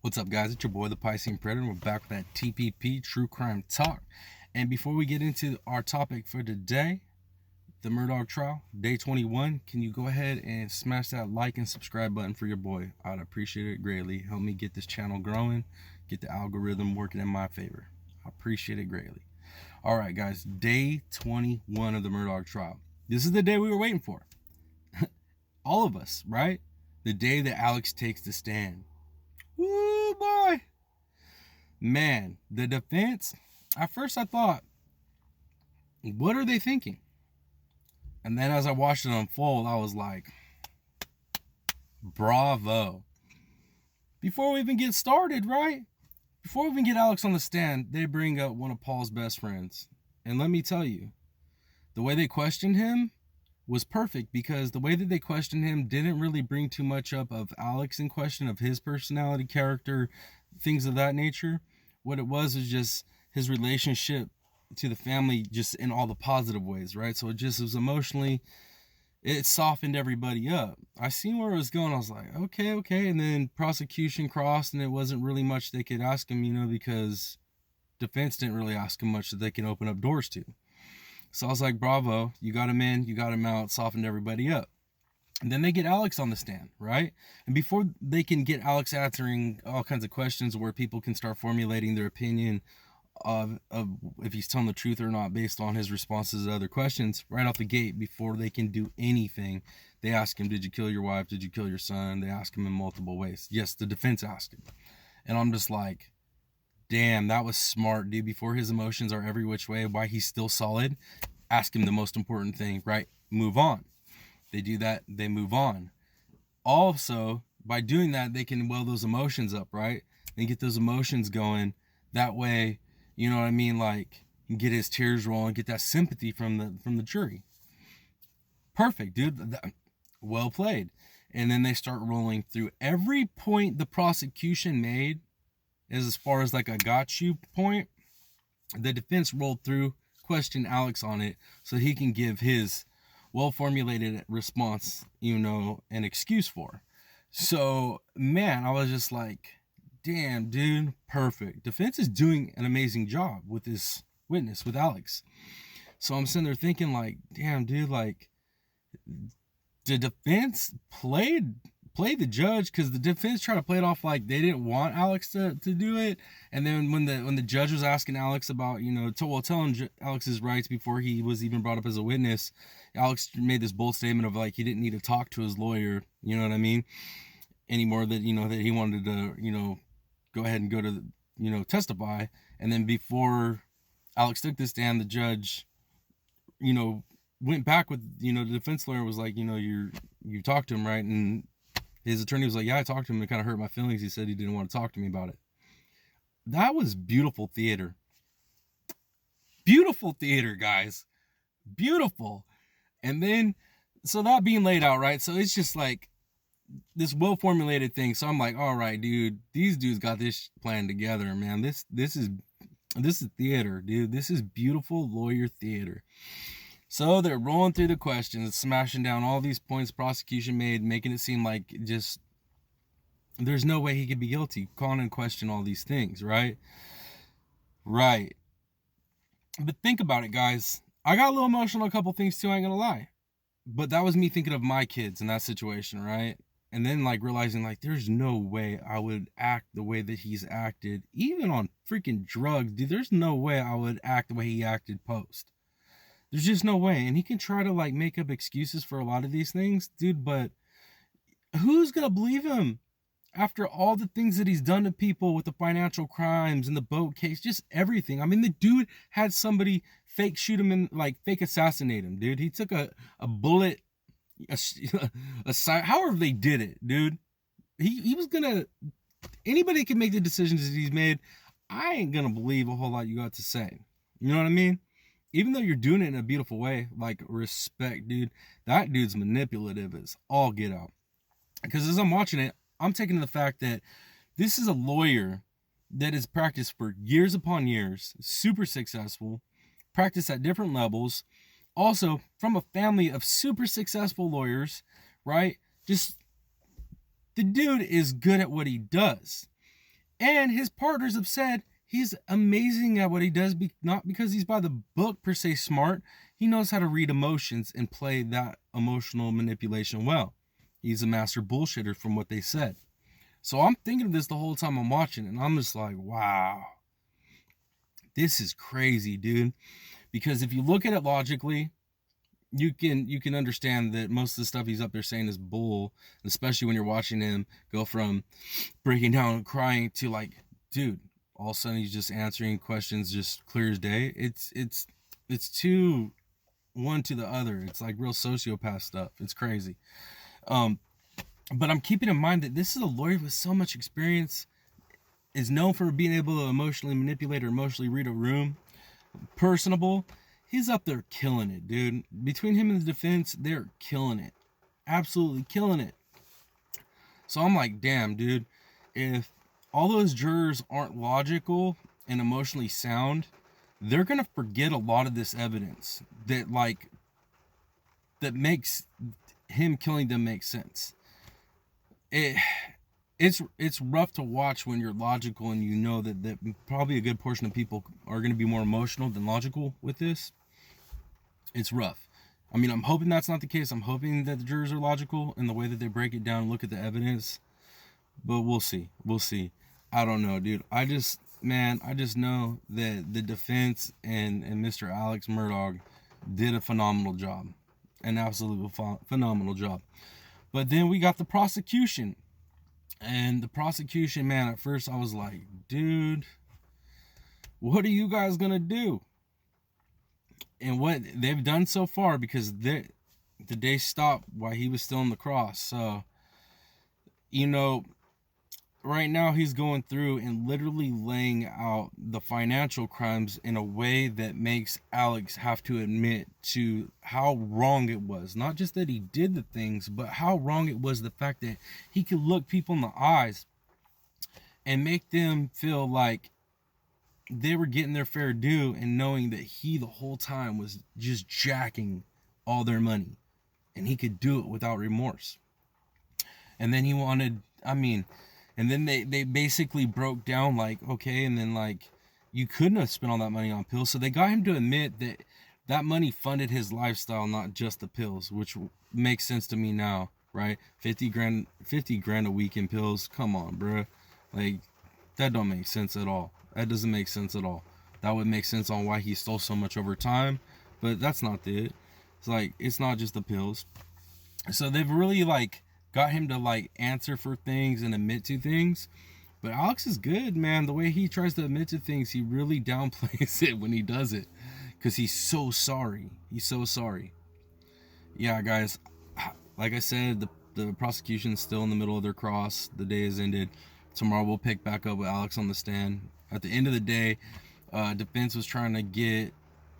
What's up, guys? It's your boy, the Piscean Predator. We're back with that TPP True Crime Talk. And before we get into our topic for today, the Murdaugh Trial, day 21, can you go ahead and smash that like and subscribe button for your boy? I'd appreciate it greatly. Help me get this channel growing, get the algorithm working in my favor. I appreciate it greatly. All right, guys, day 21 of the Murdaugh Trial. This is the day we were waiting for. All of us, right? The day that Alex takes the stand. Woo, boy. Man, the defense, at first I thought, what are they thinking? And then as I watched it unfold, I was like, bravo. Before we even get started, right? Before we even get Alex on the stand, they bring up one of Paul's best friends. And let me tell you, the way they questioned him was perfect, because the way that they questioned him didn't really bring too much up of Alex in question, of his personality, character, things of that nature. What it was just his relationship to the family, just in all the positive ways, right? So it was emotionally, it softened everybody up. I seen where it was going. I was like, okay. And then prosecution crossed, and it wasn't really much they could ask him, because defense didn't really ask him much that they can open up doors to. So I was like, bravo, you got him in, you got him out, softened everybody up. And then they get Alex on the stand, right? And before they can get Alex answering all kinds of questions where people can start formulating their opinion of if he's telling the truth or not based on his responses to other questions, right off the gate, before they can do anything, they ask him, did you kill your wife? Did you kill your son? They ask him in multiple ways. Yes, the defense asked him. And I'm just like, damn, that was smart, dude. Before his emotions are every which way, why he's still solid, ask him the most important thing, right? Move on. They do that, they move on. Also, by doing that, they can well those emotions up, right? And get those emotions going. That way, you know what I mean? Like, get his tears rolling, get that sympathy from the jury. Perfect, dude. Well played. And then they start rolling through every point the prosecution made. As far as like a got you point, the defense rolled through, questioned Alex on it so he can give his well-formulated response, an excuse for. So, man, I was just like, damn, dude, perfect. Defense is doing an amazing job with this witness, with Alex. So I'm sitting there thinking like, damn, dude, like, the defense played the judge, because the defense tried to play it off like they didn't want Alex to do it. And then when the judge was asking Alex about, telling Alex his rights before he was even brought up as a witness, Alex made this bold statement of like he didn't need to talk to his lawyer, you know what I mean, anymore, that that he wanted to go ahead and go to testify. And then before Alex took this stand, the judge went back with the defense lawyer, was like, you talked to him, right? And his attorney was like, yeah, I talked to him. It kind of hurt my feelings. He said he didn't want to talk to me about it. That was beautiful theater. Beautiful theater, guys. Beautiful. And then, so that being laid out, right? So it's just like this well-formulated thing. So I'm like, all right, dude, these dudes got this plan together, man. This is theater, dude. This is beautiful lawyer theater. So they're rolling through the questions, smashing down all these points the prosecution made, making it seem like just there's no way he could be guilty, calling in question all these things, right? Right. But think about it, guys. I got a little emotional on a couple things too, I ain't gonna lie. But that was me thinking of my kids in that situation, right? And then like realizing like there's no way I would act the way that he's acted, even on freaking drugs, dude. There's no way I would act the way he acted post. There's just no way. And he can try to like make up excuses for a lot of these things, dude, but who's gonna believe him after all the things that he's done to people with the financial crimes and the boat case, just everything? I mean, the dude had somebody fake shoot him and like fake assassinate him, dude. He took a bullet, however they did it, dude. He was gonna, anybody can make the decisions that he's made. I ain't gonna believe a whole lot you got to say. You know what I mean? Even though you're doing it in a beautiful way, like respect, dude, that dude's manipulative as all get out. Because as I'm watching it, I'm taking the fact that this is a lawyer that has practiced for years upon years, super successful, practiced at different levels, also from a family of super successful lawyers, right? Just, the dude is good at what he does. And his partners have said he's amazing at what he does, not because he's by the book per se smart. He knows how to read emotions and play that emotional manipulation well. He's a master bullshitter from what they said. So I'm thinking of this the whole time I'm watching, and I'm just like, wow, this is crazy, dude. Because if you look at it logically, you can understand that most of the stuff he's up there saying is bull, especially when you're watching him go from breaking down and crying to like, dude, all of a sudden he's just answering questions just clear as day. It's too one to the other. It's like real sociopath stuff. It's crazy. But I'm keeping in mind that this is a lawyer with so much experience, is known for being able to emotionally manipulate or emotionally read a room, personable. He's up there killing it, dude. Between him and the defense, they're killing it. Absolutely killing it. So I'm like, damn, dude, if all those jurors aren't logical and emotionally sound, they're going to forget a lot of this evidence that makes him killing them make sense. It's rough to watch when you're logical and you know that probably a good portion of people are going to be more emotional than logical with this. It's rough. I mean, I'm hoping that's not the case. I'm hoping that the jurors are logical in the way that they break it down and look at the evidence. But we'll see. We'll see. I don't know, dude. I just know that the defense and Mr. Alex Murdaugh did a phenomenal job. An absolutely phenomenal job. But then we got the prosecution. And the prosecution, man, at first I was like, dude, what are you guys going to do? And what they've done so far, because the day stopped while he was still on the cross. So, right now he's going through and literally laying out the financial crimes in a way that makes Alex have to admit to how wrong it was. Not just that he did the things, but how wrong it was, the fact that he could look people in the eyes and make them feel like they were getting their fair due, and knowing that he the whole time was just jacking all their money and he could do it without remorse. And then he wanted, and then they basically broke down like, okay, and then like, you couldn't have spent all that money on pills. So they got him to admit that money funded his lifestyle, not just the pills, which makes sense to me now, right? 50 grand a week in pills. Come on, bro. Like, that don't make sense at all. That doesn't make sense at all. That would make sense on why he stole so much over time, but that's not it. It's like, it's not just the pills. So they've really like got him to like answer for things and admit to things. But Alex is good, man. The way he tries to admit to things, he really downplays it when he does it, because he's so sorry. He's so sorry. Yeah, guys, like I said, the prosecution's still in the middle of their cross. The day has ended. Tomorrow we'll pick back up with Alex on the stand. At the end of the day, defense was trying to get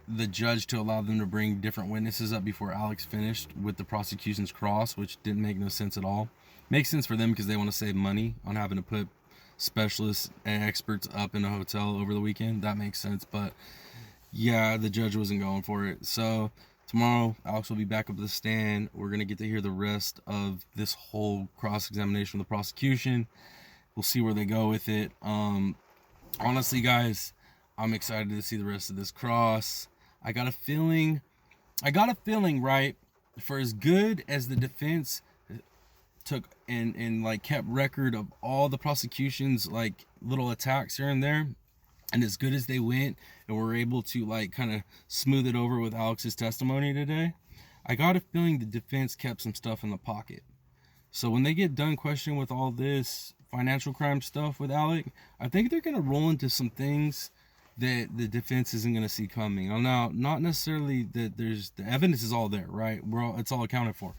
the judge to allow them to bring different witnesses up before Alex finished with the prosecution's cross, which didn't make no sense at all. Makes sense for them because they want to save money on having to put specialists and experts up in a hotel over the weekend. That makes sense, but yeah, the judge wasn't going for it. So tomorrow, Alex will be back up at the stand. We're going to get to hear the rest of this whole cross-examination of the prosecution. We'll see where they go with it. Honestly, guys, I'm excited to see the rest of this cross. I got a feeling, right, for as good as the defense took and like kept record of all the prosecution's like little attacks here and there, and as good as they went and were able to like kind of smooth it over with Alex's testimony today, I got a feeling the defense kept some stuff in the pocket. So when they get done questioning with all this financial crime stuff with Alec, I think they're going to roll into some things that the defense isn't going to see coming. Now, not necessarily that the evidence is all there, right? It's all accounted for.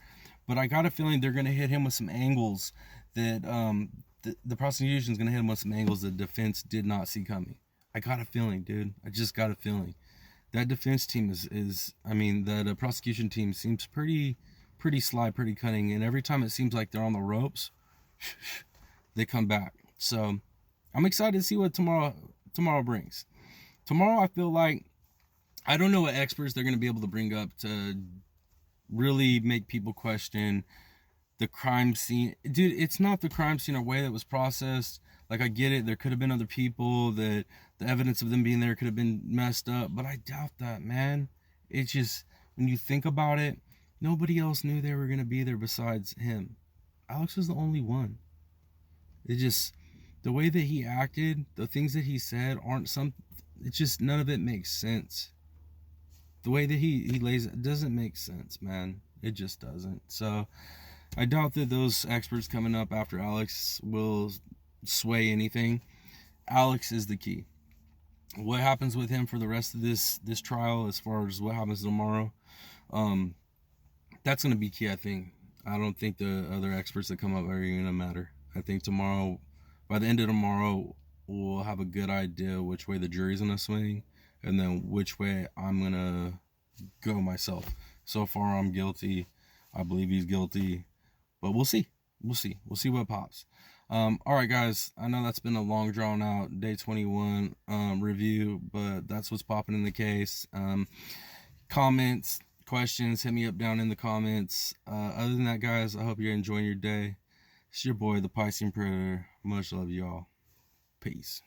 But I got a feeling they're going to hit him with some angles that the prosecution is going to hit him with some angles the defense did not see coming. I got a feeling, dude. I just got a feeling. That defense team that prosecution team seems pretty sly, pretty cunning. And every time it seems like they're on the ropes, they come back. So I'm excited to see what tomorrow brings. Tomorrow, I feel like, I don't know what experts they're going to be able to bring up to really make people question the crime scene. Dude, it's not the crime scene or way that was processed. Like, I get it. There could have been other people that the evidence of them being there could have been messed up. But I doubt that, man. It's just, when you think about it, nobody else knew they were going to be there besides him. Alex was the only one. It just, the way that he acted, the things that he said it's just, none of it makes sense. The way that he lays it doesn't make sense, man. It just doesn't. So I doubt that those experts coming up after Alex will sway anything. Alex is the key. What happens with him for the rest of this trial, as far as what happens tomorrow, that's going to be key, I think. I don't think the other experts that come up are going to matter. I think tomorrow, by the end of tomorrow, we'll have a good idea which way the jury's going to swing, and then which way I'm going to go myself. So far, I'm guilty. I believe he's guilty. But we'll see. We'll see what pops. All right, guys. I know that's been a long, drawn-out day 21 review, but that's what's popping in the case. Comments, questions, hit me up down in the comments. Other than that, guys, I hope you're enjoying your day. It's your boy, the Piscean Predator. Much love, y'all. Peace.